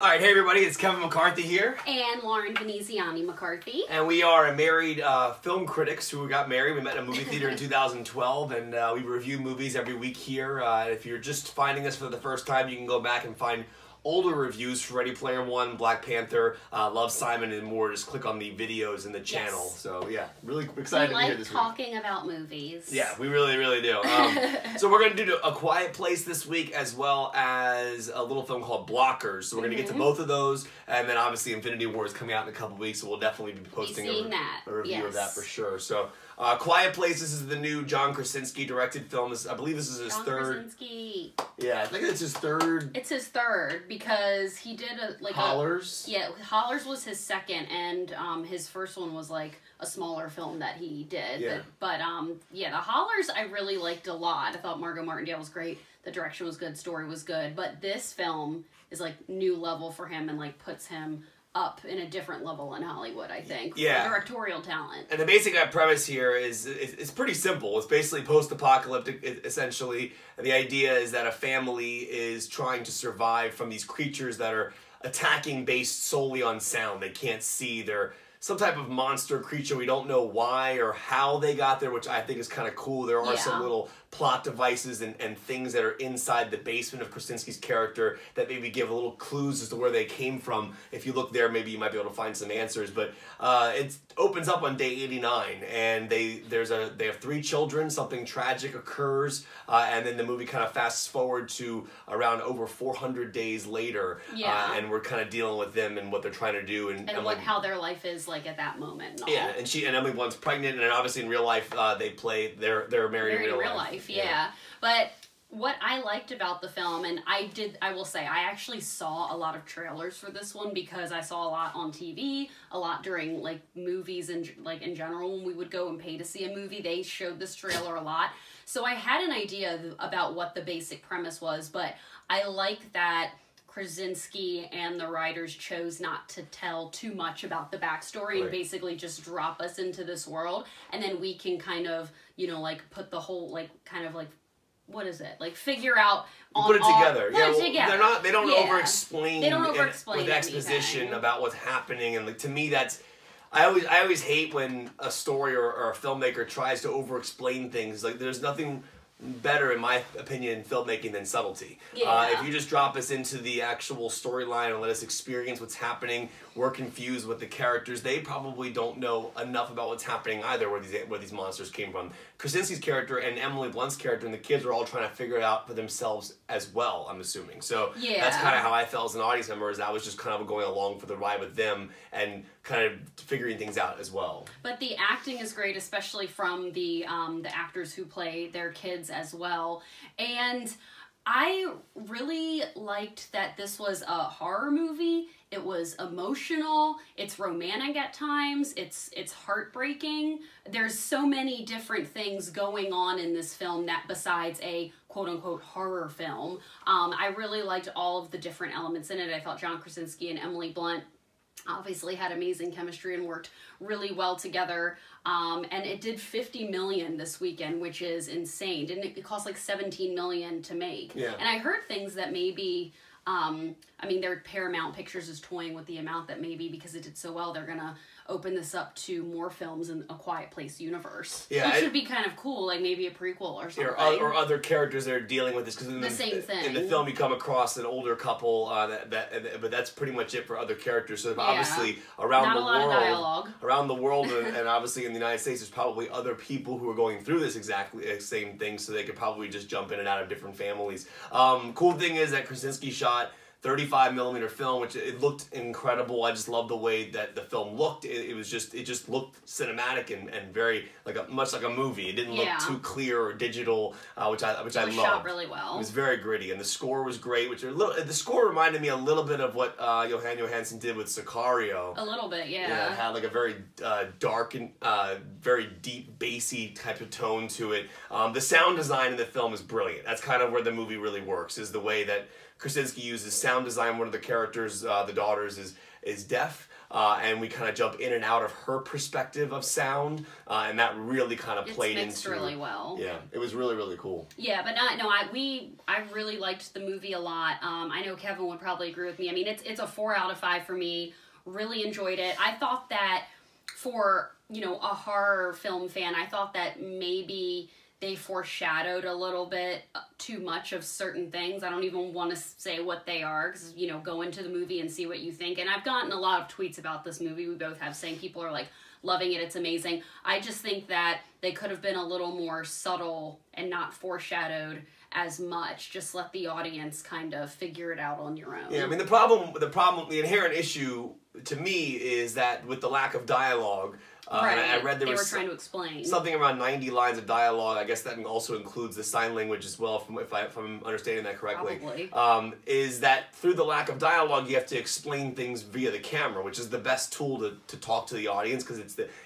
Alright, hey everybody, it's Kevin McCarthy here. And Lauren Veneziani McCarthy. And we are a married film critics who got married. We met in a movie theater in 2012, and we review movies every week here. If you're just finding us for the first time, you can go back and find older reviews for Ready Player One, Black Panther, Love, Simon, and more. Just click on the videos in the channel. Yes. So yeah, really excited to be here this week. We like talking about movies. Yeah, we really do. So we're going to do A Quiet Place this week, as well as a little film called Blockers. So we're going to get to both of those, and then obviously Infinity War is coming out in a couple weeks, so we'll definitely be posting a review of that for sure. So Quiet Place, this is the new John Krasinski directed film. I believe this is his third. Krasinski. Yeah, I think it's his third. It's his third because he did Hollers. Hollers was his second, and his first one was like a smaller film that he did. Yeah. But the Hollers I really liked a lot. I thought Margot Martindale was great. The direction was good. Story was good. But this film is like new level for him and like puts him up in a different level in Hollywood, I think. Yeah. For directorial talent. And the basic premise here is it's pretty simple. It's basically post-apocalyptic, essentially. The idea is that a family is trying to survive from these creatures that are attacking based solely on sound. They can't see. They're some type of monster creature. We don't know why or how they got there, which I think is kind of cool. There are some little plot devices and things that are inside the basement of Krasinski's character that maybe give a little clues as to where they came from. If you look there, maybe you might be able to find some answers. But it opens up on day 89, and they have 3 children. Something tragic occurs, and then the movie kind of fasts forward to around over 400 days later, and we're kind of dealing with them and what they're trying to do and how their life is like at that moment. Yeah, and Emily Blunt's pregnant, and obviously in real life they're married in real life. Yeah. But what I liked about the film, and I will say, I actually saw a lot of trailers for this one because I saw a lot on TV, a lot during like movies and like in general when we would go and pay to see a movie, they showed this trailer a lot. So I had an idea about what the basic premise was, but I like that Krasinski and the writers chose not to tell too much about the backstory and basically just drop us into this world, and then we can kind of, like put the whole what is it? Like figure out put it together. They don't over-explain. They don't over-explain with exposition about what's happening, and like to me that's I always hate when a story or a filmmaker tries to over-explain things. Like there's nothing better, in my opinion, in filmmaking than subtlety. If you just drop us into the actual storyline and let us experience what's happening, we're confused with the characters. They probably don't know enough about what's happening either, where these monsters came from. Krasinski's character and Emily Blunt's character and the kids are all trying to figure it out for themselves as well, I'm assuming. So that's kind of how I felt as an audience member, is I was just kind of going along for the ride with them and kind of figuring things out as well. But the acting is great, especially from the actors who play their kids as well. And I really liked that this was a horror movie. It was emotional, it's romantic at times, it's heartbreaking. There's so many different things going on in this film that besides a quote-unquote horror film. I really liked all of the different elements in it. I thought John Krasinski and Emily Blunt obviously had amazing chemistry and worked really well together. And it did $50 million this weekend, which is insane. It cost like $17 million to make. Yeah. And I heard things that maybe, their Paramount Pictures is toying with the amount that maybe because it did so well, they're gonna open this up to more films in A Quiet Place universe. Yeah, which should be kind of cool, like maybe a prequel or something. Or other characters that are dealing with this, because in same thing. In the film you come across an older couple, but that's pretty much it for other characters. So obviously around the world, and obviously in the United States, there's probably other people who are going through this exactly same thing, so they could probably just jump in and out of different families. Cool thing is that Krasinski shot 35mm film, which it looked incredible. I just love the way that the film looked. It just looked cinematic and very much like a movie. It didn't look too clear or digital, which I loved. Shot really well. It was very gritty, and the score was great. The score reminded me a little bit of what Johan Johansson did with Sicario. A little bit, yeah. Yeah, it had like a very dark and very deep, bassy type of tone to it. The sound design in the film is brilliant. That's kind of where the movie really works, is the way that Krasinski uses sound design. One of the characters, the daughters, is deaf. And we kind of jump in and out of her perspective of sound, and that really kind of played mixed into really well. Yeah, it was really, really cool. Yeah, but I really liked the movie a lot. I know Kevin would probably agree with me. I mean, it's a 4 out of 5 for me. Really enjoyed it. I thought that for a horror film fan, I thought that maybe they foreshadowed a little bit too much of certain things. I don't even want to say what they are because, go into the movie and see what you think. And I've gotten a lot of tweets about this movie. We both have saying people are like loving it. It's amazing. I just think that they could have been a little more subtle and not foreshadowed as much. Just let the audience kind of figure it out on your own. Yeah, I mean, the inherent issue to me is that with the lack of dialogue, right. I read they were trying to explain something around 90 lines of dialogue. I guess that also includes the sign language as well, if I'm understanding that correctly. Probably. Is that through the lack of dialogue, you have to explain things via the camera, which is the best tool to talk to the audience because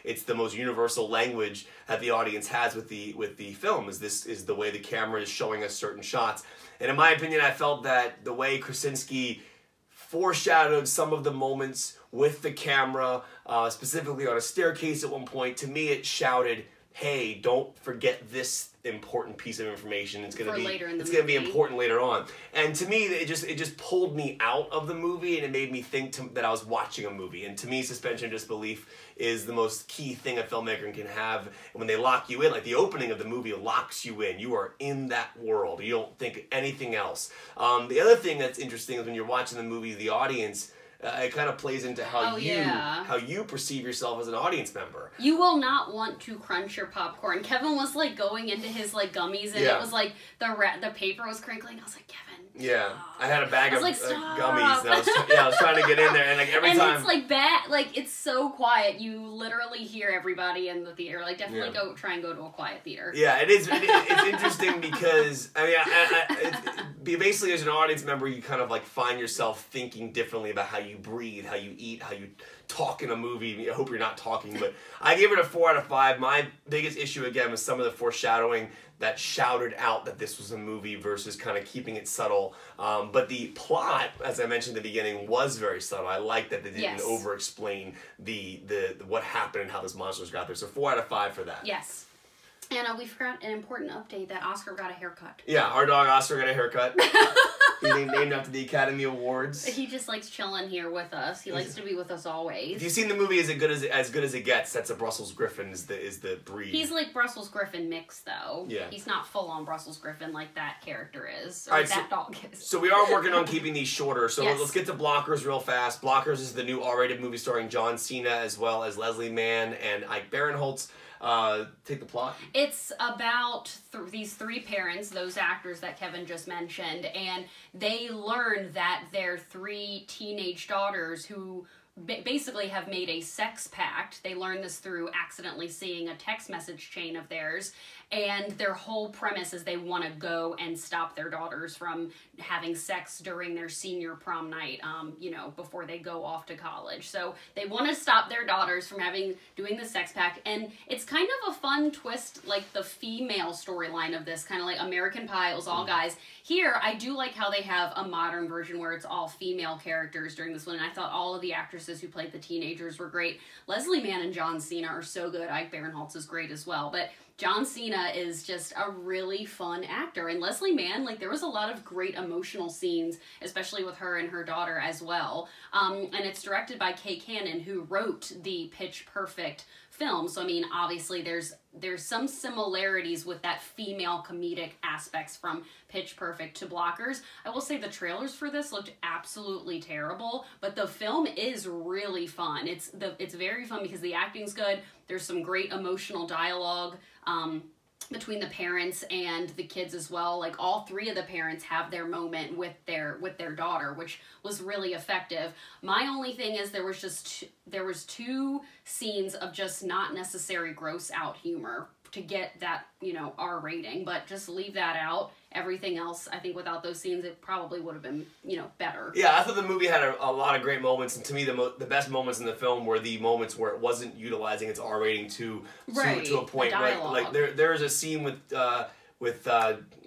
it's the most universal language that the audience has with the film. Is the way the camera is showing us certain shots. And in my opinion, I felt that the way Krasinski foreshadowed some of the moments with the camera, specifically on a staircase at one point, to me it shouted, hey, don't forget this important piece of information. It's going to be important later on. And to me, it just pulled me out of the movie, and it made me think that I was watching a movie. And to me, suspension of disbelief is the most key thing a filmmaker can have. When they lock you in, like the opening of the movie locks you in. You are in that world. You don't think anything else. The other thing that's interesting is when you're watching the movie, the audience, it kind of plays into how you perceive yourself as an audience member. You will not want to crunch your popcorn. Kevin was like going into his like gummies, and it was like the paper was crinkling. I was like, Kevin. Yeah, I had a bag of like, gummies, and I was trying to get in there, and like every time. And it's like bad, like it's so quiet. You literally hear everybody in the theater. Like definitely try and go to a quiet theater. Yeah, it is. It's interesting because basically as an audience member, you kind of like find yourself thinking differently about how you breathe, how you eat, how you talk in a movie. I hope you're not talking, but I gave it a 4 out of 5. My biggest issue again was some of the foreshadowing that shouted out that this was a movie versus kind of keeping it subtle. But the plot, as I mentioned at the beginning, was very subtle. I like that they didn't over-explain the what happened and how those monsters got there. So 4 out of 5 for that. Yes. And we forgot an important update that Oscar got a haircut. Yeah, our dog Oscar got a haircut. He's named after the Academy Awards. He just likes chilling here with us. He likes to be with us always. If you've seen the movie as good as it gets, that's a Brussels Griffin is the breed. He's like Brussels Griffin mix though. Yeah. He's not full on Brussels Griffin like that character is. Or right, that dog is. So we are working on keeping these shorter. So let's get to Blockers real fast. Blockers is the new R-rated movie starring John Cena as well as Leslie Mann and Ike Barinholtz. Take the plot. It's about these 3 parents, those actors that Kevin just mentioned, and they learn that their 3 teenage daughters who basically have made a sex pact. They learn this through accidentally seeing a text message chain of theirs, and their whole premise is they want to go and stop their daughters from having sex during their senior prom night, before they go off to college. So they want to stop their daughters from doing the sex pact, and it's kind of a fun twist, like the female storyline of this, kind of like American Pie. It was all guys. Here, I do like how they have a modern version where it's all female characters during this one, and I thought all of the actresses who played the teenagers were great. Leslie Mann and John Cena are so good. Ike Barinholtz is great as well, but John Cena is just a really fun actor. And Leslie Mann, like, there was a lot of great emotional scenes, especially with her and her daughter as well. And it's directed by Kay Cannon, who wrote the Pitch Perfect film. So, I mean, obviously there's some similarities with that female comedic aspects from Pitch Perfect to Blockers. I will say the trailers for this looked absolutely terrible, but the film is really fun. It's very fun because the acting's good. There's some great emotional dialogue between the parents and the kids as well. Like, all 3 of the parents have their moment with their daughter, which was really effective. My only thing is there was 2 scenes of just not necessary gross out humor to get that, R rating, but just leave that out. Everything else, I think without those scenes, it probably would have been, better. Yeah, I thought the movie had a lot of great moments, and to me, the best moments in the film were the moments where it wasn't utilizing its R rating to a point. Like there's a scene with with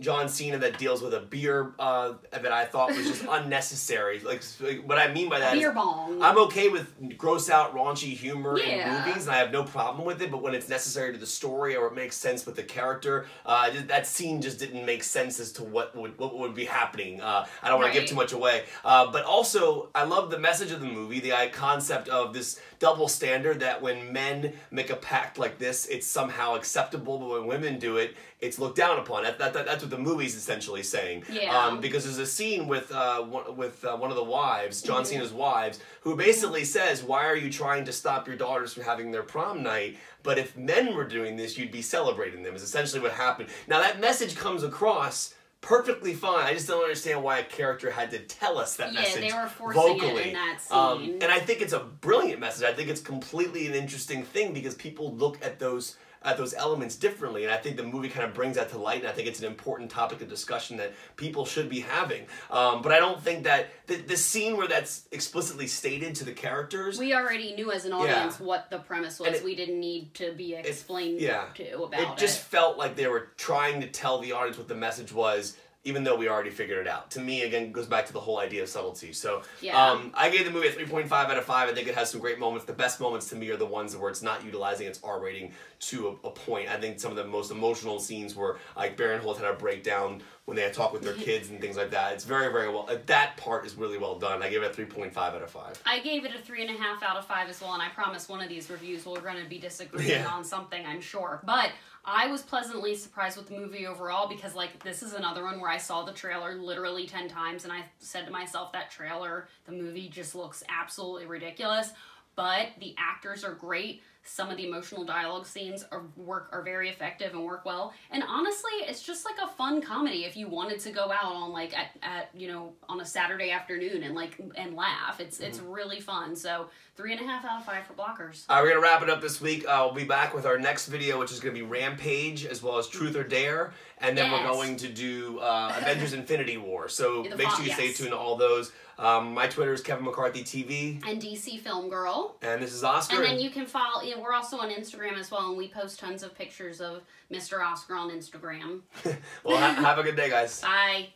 John Cena that deals with a beer that I thought was just unnecessary. Like, what I mean by that beer is bong. I'm okay with gross out, raunchy humor in Yeah. movies, and I have no problem with it, but when it's necessary to the story or it makes sense with the character, that scene just didn't make sense as to what would be happening. I don't want to give Right. too much away. But also, I love the message of the movie, the concept of this double standard that when men make a pact like this, it's somehow acceptable, but when women do it, it's looked down upon. That's what the movie's essentially saying. Yeah. Because there's a scene with one of the wives, John Cena's wives, who basically says, "Why are you trying to stop your daughters from having their prom night? But if men were doing this, you'd be celebrating them." Is essentially what happened. Now that message comes across perfectly fine. I just don't understand why a character had to tell us that message they were forcing vocally. it in that scene. And I think it's a brilliant message. I think it's completely an interesting thing because people look at those elements differently, and I think the movie kind of brings that to light, and I think it's an important topic of discussion that people should be having. But I don't think that the scene where that's explicitly stated to the characters... We already knew as an audience what the premise was. We didn't need to be explained to about it. It just felt like they were trying to tell the audience what the message was, even though we already figured it out. To me, again, goes back to the whole idea of subtlety. So I gave the movie a 3.5 out of 5. I think it has some great moments. The best moments to me are the ones where it's not utilizing its R rating to a point. I think some of the most emotional scenes were like Baron Holt had a breakdown when they had talk with their kids and things like that. It's very, very well. That part is really well done. I gave it a 3.5 out of 5. I gave it a 3.5 out of 5 as well, and I promise one of these reviews we're going to be disagreeing on something, I'm sure. But I was pleasantly surprised with the movie overall because, like, this is another one where I saw the trailer literally 10 times, and I said to myself, that trailer, the movie just looks absolutely ridiculous. But the actors are great. Some of the emotional dialogue scenes are very effective and work well. And honestly, it's just like a fun comedy if you wanted to go out on like at on a Saturday afternoon and laugh. It's really fun. So 3.5 out of 5 for Blockers. All right, we're gonna wrap it up this week. We'll be back with our next video, which is gonna be Rampage as well as Truth or Dare, and then we're going to do Avengers: Infinity War. So make sure you stay tuned to all those. My Twitter is Kevin McCarthy TV. And DC Film Girl. And this is Oscar. And then you can follow, we're also on Instagram as well, and we post tons of pictures of Mr. Oscar on Instagram. Well, have a good day, guys. Bye.